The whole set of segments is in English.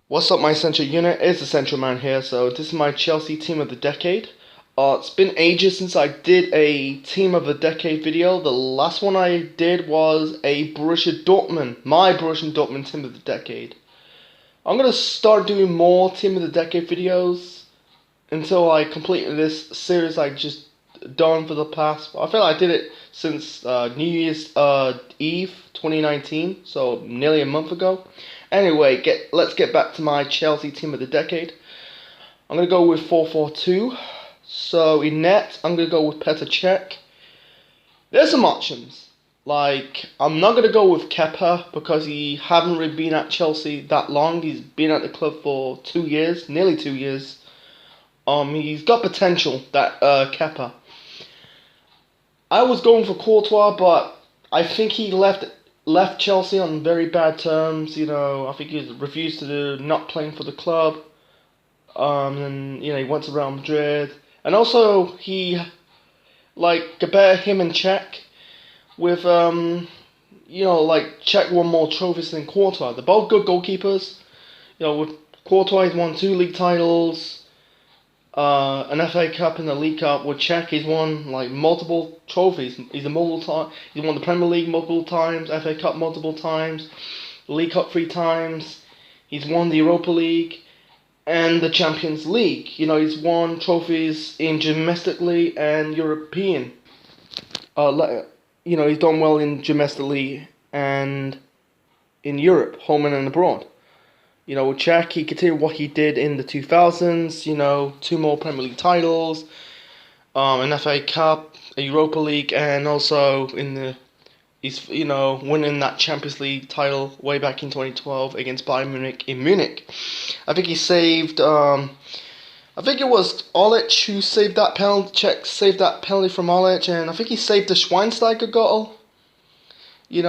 What's up, my central unit? It's the Central Man here. So this is my Chelsea team of the decade. It's been ages since I did a team of the decade video. The last one I did was a Borussia Dortmund, my Borussia Dortmund team of the decade. I'm gonna start doing more team of the decade videos until I complete this series I just done for the past. I feel like I did it since New Year's Eve 2019, so nearly a month ago. Anyway, let's get back to my Chelsea team of the decade. I'm gonna go with 4-4-2. So in net, I'm gonna go with Petr Cech. There's some options. Like, I'm not gonna go with Kepa because he haven't really been at Chelsea that long. He's been at the club for 2 years, nearly 2 years. He's got potential, that Kepa. I was going for Courtois, but I think he left Chelsea on very bad terms. I think he refused to do not playing for the club. And he went to Real Madrid, and also he compare him and Cech with Cech won more trophies than Courtois. They're both good goalkeepers. With Courtois he's won 2 league titles. An FA Cup and a League Cup. With Cech, he's won multiple trophies. He's won the Premier League multiple times, FA Cup multiple times, League Cup 3 times. He's won the Europa League and the Champions League. He's won trophies in domestically and European. He's done well in domestically and in Europe, home and abroad. With Cech, he continued what he did in the 2000s, 2 more Premier League titles, an FA Cup, a Europa League, and also he's winning that Champions League title way back in 2012 against Bayern Munich in Munich. I think he saved, I think it was Olic who saved that penalty, Cech saved that penalty from Olic, and I think he saved the Schweinsteiger goal. And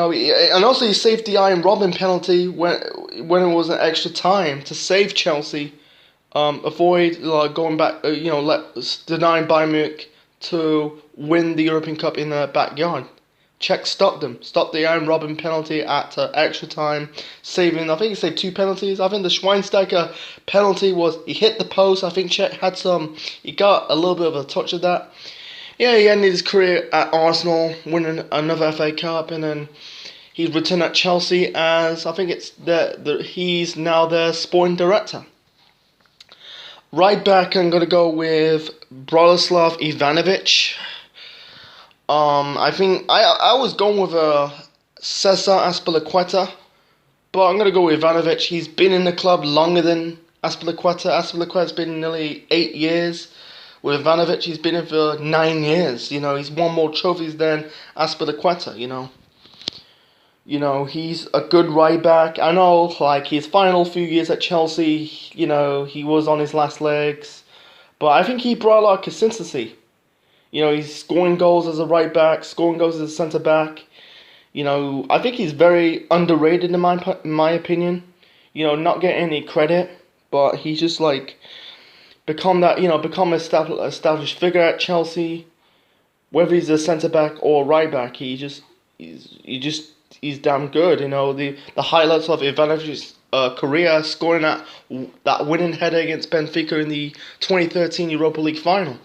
also he saved the Arjen Robben penalty when it was an extra time to save Chelsea, avoid going back, denying Bayern Munich to win the European Cup in their backyard. Cech stopped the Arjen Robben penalty at extra time, saving. I think he saved 2 penalties. I think the Schweinsteiger penalty was he hit the post. I think Cech had he got a little bit of a touch of that. Yeah, he ended his career at Arsenal, winning another FA Cup, and then he returned at Chelsea as, I think he's now their sporting director. Right back, I'm going to go with Branislav Ivanovic. I think I was going with Cesar Azpilicueta, but I'm going to go with Ivanovic. He's been in the club longer than Azpilicueta. Azpilicueta's been nearly 8 years. With Ivanovic, he's been in for 9 years. He's won more trophies than Azpilicueta. He's a good right back. I know, his final few years at Chelsea, he was on his last legs, but I think he brought a lot of consistency. He's scoring goals as a right back, scoring goals as a centre back. I think he's very underrated in my opinion. Not getting any credit, but he's just become an established figure at Chelsea. Whether he's a centre back or right back, he's damn good. The highlights of Ivanovic's career, scoring that winning header against Benfica in the 2013 Europa League final.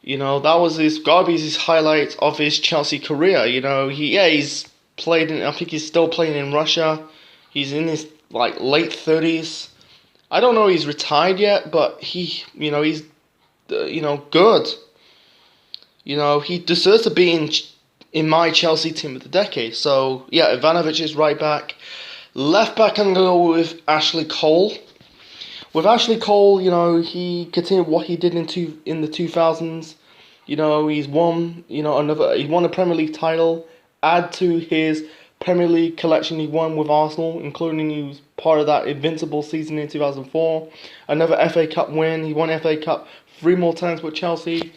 That was his highlight of his Chelsea career. He's played in. I think he's still playing in Russia. He's in his late 30s. I don't know if he's retired yet, but he's good. He deserves to be in my Chelsea team of the decade. So, yeah, Ivanovic is right back. Left back, I'm going to go with Ashley Cole. With Ashley Cole, he continued what he did in the 2000s. He's won, he won a Premier League title. Add to his Premier League collection he won with Arsenal, including he was part of that invincible season in 2004. Another FA Cup win. He won FA Cup 3 more times with Chelsea.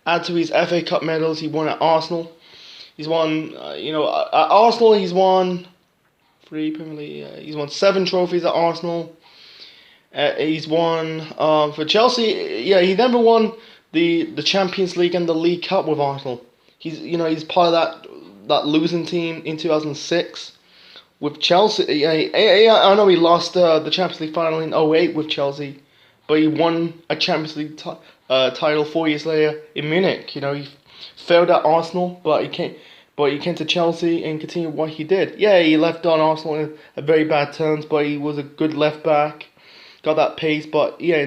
Add to his FA Cup medals he won at Arsenal. He's won, at Arsenal he's won 3 Premier League. He's won 7 trophies at Arsenal. He's won for Chelsea. Yeah, he never won the Champions League and the League Cup with Arsenal. He's part of that losing team in 2006 with Chelsea. I know he lost the Champions League final in '08 with Chelsea, but he won a Champions League title 4 years later in Munich. He failed at Arsenal, but he came to Chelsea and continued what he did. Yeah, he left on Arsenal in a very bad terms, but he was a good left back, got that pace. But yeah,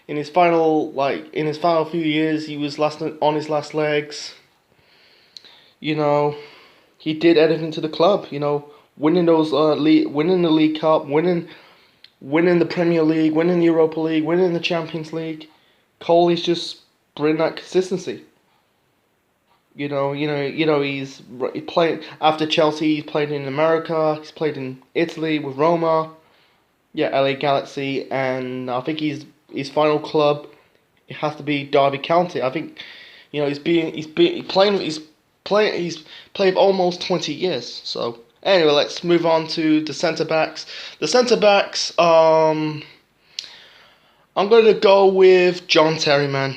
in his final few years, he was on his last legs. You know, he did everything to the club. Winning those winning the League Cup, winning the Premier League, winning the Europa League, winning the Champions League. Coley's just bring that consistency. He's he played after Chelsea. He's played in America. He's played in Italy with Roma. Yeah, LA Galaxy, and I think his final club. It has to be Derby County. I think, he's played almost 20 years. So anyway, let's move on to the centre backs. The centre backs. I'm going to go with John Terry, man.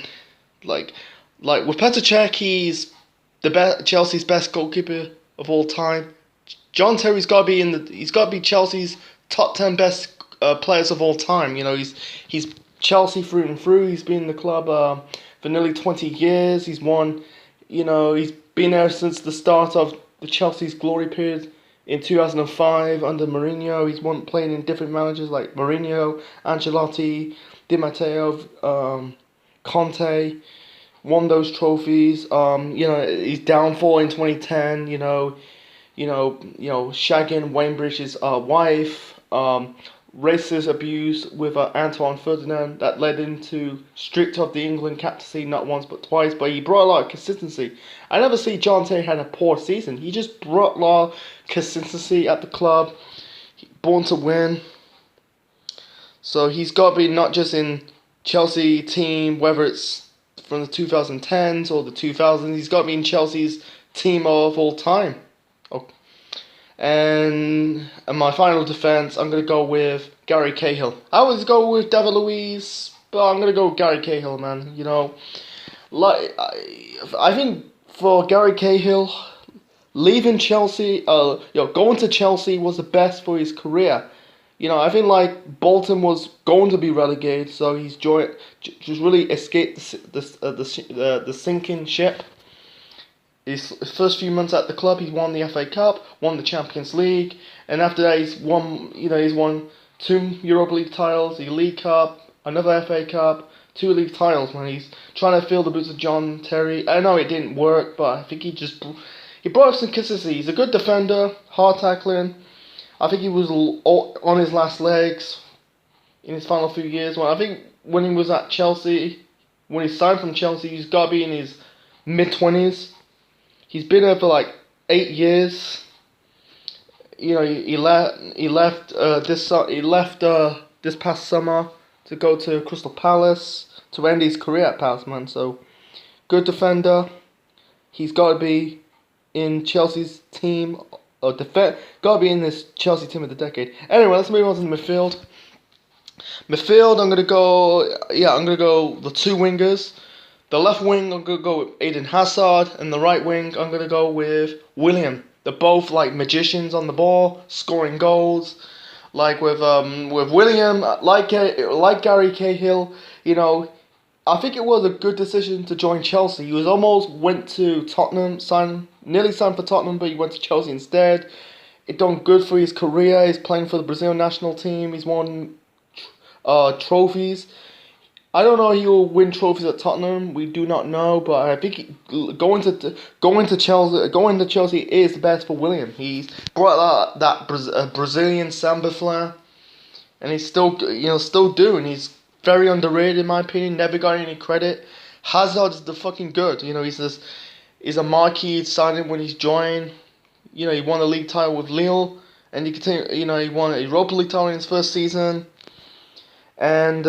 Like with Petr Cech, he's Chelsea's best goalkeeper of all time. John Terry's got to be he's got to be Chelsea's top 10 best players of all time. He's Chelsea through and through. He's been in the club for nearly 20 years. He's won. He's been there since the start of the Chelsea's glory period in 2005 under Mourinho. He's playing in different managers like Mourinho, Ancelotti, Di Matteo, Conte. Won those trophies. His downfall in 2010. Shagging Wayne Bridges' wife. Racist abuse with Antoine Ferdinand that led him to stripped of the England captaincy not once but twice. But he brought a lot of consistency. I never see John Terry had a poor season. He just brought a lot of consistency at the club. Born to win. So he's got to be not just in Chelsea team, whether it's from the 2010s or the 2000s. He's got to be in Chelsea's team of all time. Oh. And my final defence, I'm going to go with Gary Cahill. I always go with David Luiz, but I'm going to go with Gary Cahill, man. I think for Gary Cahill, leaving Chelsea, going to Chelsea was the best for his career. I think Bolton was going to be relegated, so he's just really escaped the sinking ship. His first few months at the club, he won the FA Cup, won the Champions League, and after that he's won 2 Europa League titles, a League Cup, another FA Cup, 2 league titles. Man, he's trying to fill the boots of John Terry. I know it didn't work, but I think he brought up some consistency. He's a good defender, hard tackling. I think he was on his last legs in his final few years. I think when he was at Chelsea, when he signed from Chelsea, he's got to be in his mid-20s. He's been there for 8 years. He left this past summer to go to Crystal Palace to end his career at Palace, man. So good defender. He's got to be in Chelsea's team. Got to be in this Chelsea team of the decade. Anyway, let's move on to the midfield. Midfield, I'm gonna go the 2 wingers. The left wing, I'm gonna go with Eden Hazard, and the right wing, I'm gonna go with William. They're both magicians on the ball, scoring goals. With William, like Gary Cahill, I think it was a good decision to join Chelsea. He almost went to Tottenham, nearly signed for Tottenham, but he went to Chelsea instead. It done good for his career. He's playing for the Brazil national team. He's won trophies. I don't know if he will win trophies at Tottenham. We do not know, but I think going to Chelsea is the best for William. He's brought that Brazilian samba flair, and he's still doing. He's very underrated in my opinion. Never got any credit. Hazard's the fucking good. He's a marquee signing when he's joined. He won a league title with Lille, and he won a Europa League title in his first season. And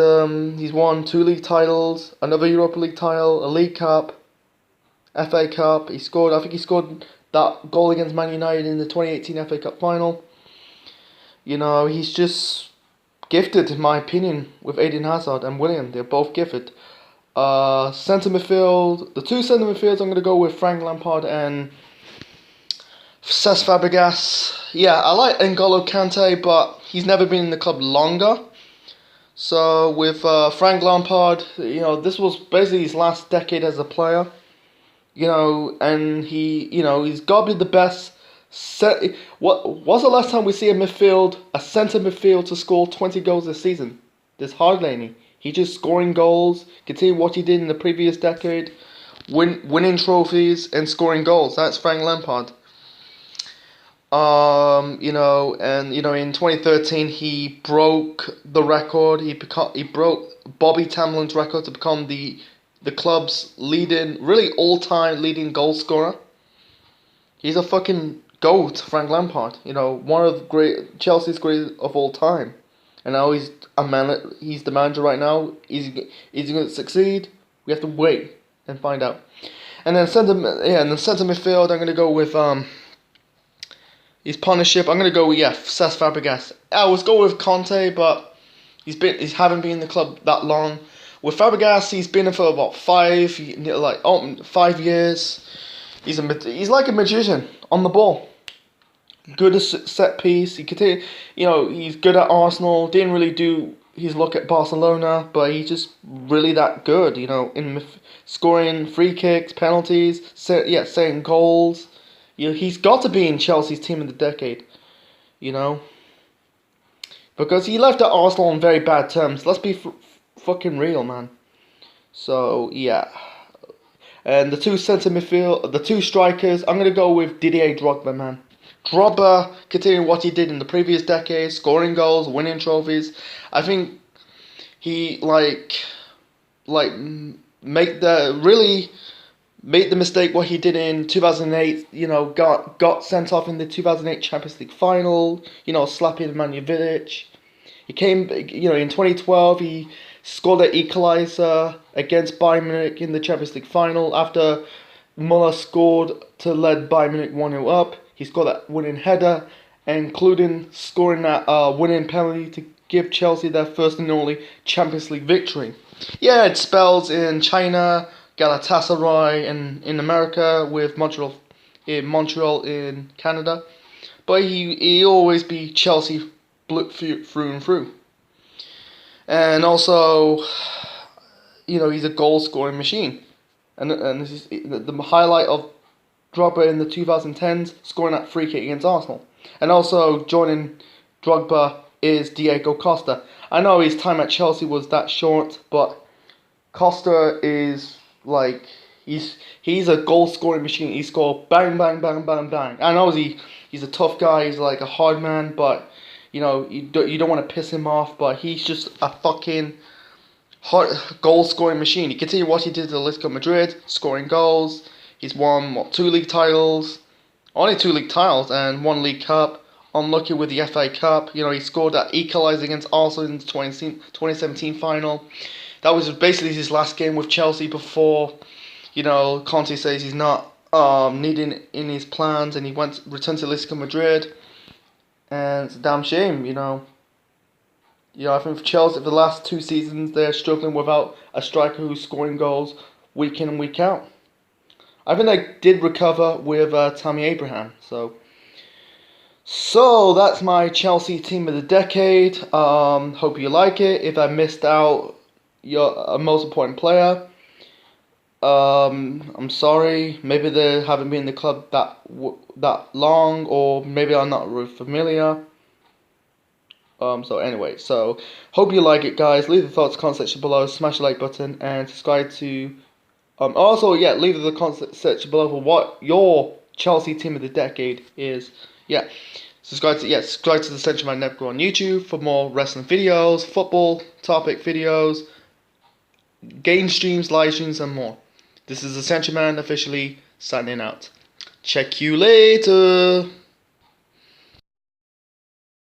he's won 2 league titles, another Europa League title, a League Cup, FA Cup. I think he scored that goal against Man United in the 2018 FA Cup final. He's just gifted, in my opinion, with Eden Hazard and William. They're both gifted. Centre midfield, the 2 centre midfields, I'm going to go with Frank Lampard and Cesc Fabregas. Yeah, I like N'Golo Kante, but he's never been in the club longer. So with Frank Lampard, this was basically his last decade as a player. And he's got to be the best. What was the last time we see a centre midfield to score 20 goals this season? There's hardly any. He just scoring goals, continue what he did in the previous decade, winning trophies and scoring goals. That's Frank Lampard. In 2013 he broke the record. He broke Bobby Tamlin's record to become the club's all-time leading goal scorer. He's a fucking GOAT, Frank Lampard. One of Chelsea's great of all time. And now he's the manager right now. Is he going to succeed? We have to wait and find out. And then centre midfield, I'm going to go with his partnership. I'm going to go with Cesc Fabregas. I was going with Conte, but he haven't been in the club that long. With Fabregas, he's been in for about 5 years. He's like a magician on the ball. Good at set piece. He's good at Arsenal. Didn't really do his look at Barcelona, but he's just really that good. In scoring free kicks, penalties, setting goals. He's got to be in Chelsea's team of the decade. Because he left at Arsenal on very bad terms. Let's be fucking real, man. So yeah. And the two strikers, I'm gonna go with Didier Drogba, man. Drogba continuing what he did in the previous decade, scoring goals, winning trophies. I think he made the mistake what he did in 2008. Got sent off in the 2008 Champions League final. Slapping Manojanovic. He came. In 2012 he scored an equaliser against Bayern Munich in the Champions League final after Muller scored to lead Bayern Munich 1-0 up. He scored that winning header, including scoring that winning penalty to give Chelsea their first and only Champions League victory. Yeah, it spells in China, Galatasaray in America, with Montreal in Canada. But he always be Chelsea through and through. And also, he's a goal scoring machine. And this is the highlight of Drogba in the 2010s, scoring that free kick against Arsenal. And also joining Drogba is Diego Costa. I know his time at Chelsea was that short, but Costa is he's a goal scoring machine. He scored bang, bang, bang, bang, bang. I know he's a tough guy. He's like a hard man, but you don't want to piss him off. But he's just a fucking hard goal scoring machine. He continued what he did to Atletico Madrid, scoring goals. He's won 2 league titles, only 2 league titles and 1 League Cup. Unlucky with the FA Cup. He scored that equaliser against Arsenal in the 2017 final. That was basically his last game with Chelsea before, Conte says he's not needing in his plans, and he returned to Atletico Madrid. And it's a damn shame, I think for Chelsea, for the last 2 seasons, they're struggling without a striker who's scoring goals week in and week out. I think they did recover with Tammy Abraham. So that's my Chelsea team of the decade. Hope you like it. If I missed out your most important player, I'm sorry. Maybe they haven't been in the club that long, or maybe I'm not really familiar. So anyway, hope you like it, guys. Leave the thoughts in the comment section below. Smash the like button and subscribe to. Leave the comment section below for what your Chelsea team of the decade is. Yeah, subscribe to the Central Man Network on YouTube for more wrestling videos, football topic videos, game streams, live streams, and more. This is the Central Man officially signing out. Check you later.